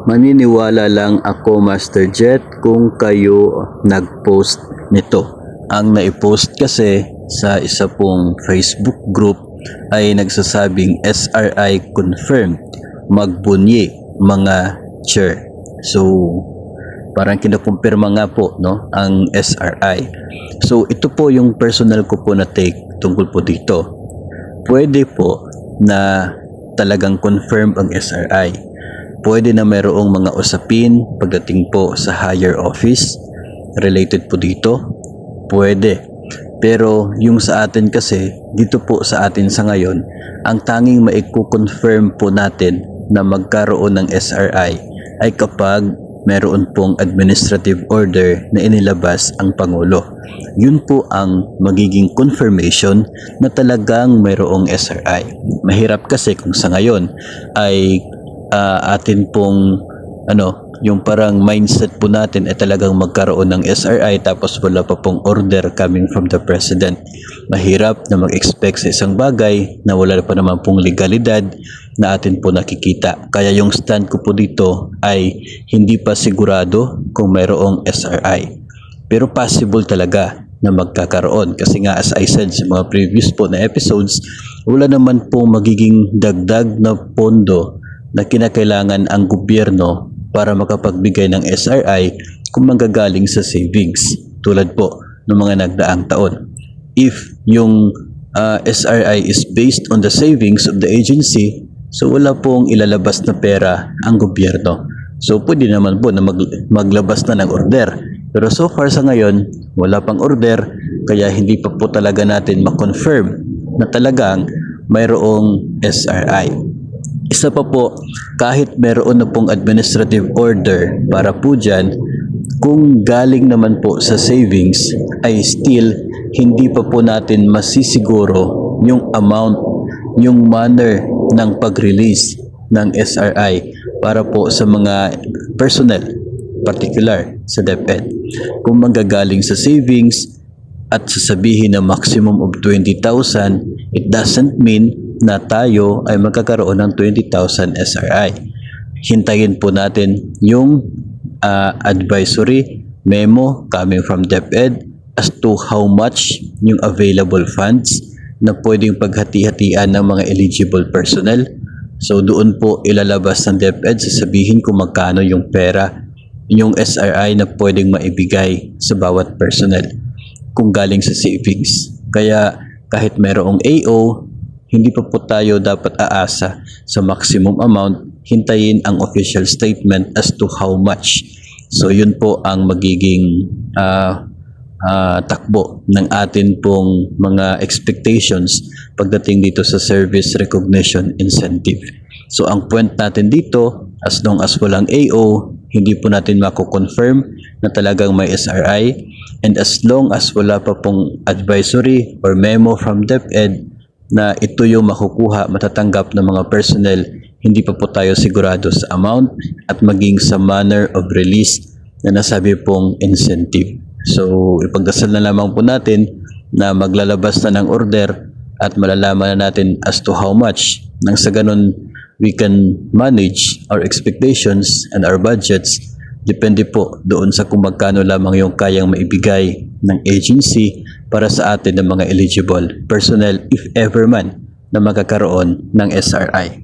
Maniniwala lang ako, Master Jet, kung kayo nag-post nito. Ang naipost kasi sa isa pong Facebook group ay nagsasabing SRI confirmed, magbunyi mga chair. So, parang kinakumpirma nga po, no, ang SRI. So, ito po yung personal ko po na take tungkol po dito. Pwede po na talagang confirm ang SRI. Pwede na mayroong mga usapin pagdating po sa higher office related po dito. Pwede. Pero yung sa atin kasi, dito po sa atin sa ngayon, ang tanging maiko-confirm po natin na magkaroon ng SRI ay kapag meron pong administrative order na inilabas ang Pangulo. Yun po ang magiging confirmation na talagang mayroong SRI. Mahirap kasi kung sa ngayon ay atin pong yung parang mindset po natin ay talagang magkaroon ng SRI tapos wala pa pong order coming from the President. Mahirap na mag-expect sa isang bagay na wala pa naman pong legalidad na atin po nakikita. Kaya yung stand ko po dito ay hindi pa sigurado kung mayroong SRI. Pero possible talaga na magkakaroon. Kasi nga as I said sa mga previous po na episodes, wala naman po magiging dagdag na pondo na kinakailangan ang gobyerno para makapagbigay ng SRI kung manggagaling sa savings tulad po ng mga nagdaang taon. If yung SRI is based on the savings of the agency, so wala pong ilalabas na pera ang gobyerno. So pwede naman po na maglabas na ng order. Pero so far sa ngayon, wala pang order, kaya hindi pa po talaga natin ma-confirm na talagang mayroong SRI. Isa pa po, kahit meron na pong administrative order para po dyan, kung galing naman po sa savings, ay still hindi pa po natin masisiguro yung amount, yung manner ng pag-release ng SRI para po sa mga personnel, particular sa DepEd. Kung manggagaling sa savings at sasabihin na maximum of 20,000, it doesn't mean na tayo ay magkakaroon ng 20,000 SRI. Hintayin po natin yung advisory memo coming from DepEd as to how much yung available funds na pwedeng paghati-hatian ng mga eligible personnel. So doon po ilalabas ng DepEd, sasabihin kung magkano yung pera, yung SRI na pwedeng maibigay sa bawat personnel kung galing sa savings. Kaya kahit mayroong AO, hindi pa po tayo dapat aasa sa maximum amount, hintayin ang official statement as to how much. So yun po ang magiging takbo ng atin pong mga expectations pagdating dito sa service recognition incentive. So ang point natin dito, as long as walang AO, hindi po natin mako-confirm na talagang may SRI, and as long as wala pa pong advisory or memo from DepEd na ito yung makukuha, matatanggap ng mga personnel, hindi pa po tayo sigurado sa amount at maging sa manner of release na nasabi pong incentive. So, ipagdasal na lamang po natin na maglalabas na ng order at malalaman na natin as to how much. Nang sa ganun, we can manage our expectations and our budgets. Depende po doon sa kung magkano lamang yung kayang maibigay ng agency para sa atin ng mga eligible personnel if ever man na magkakaroon ng SRI.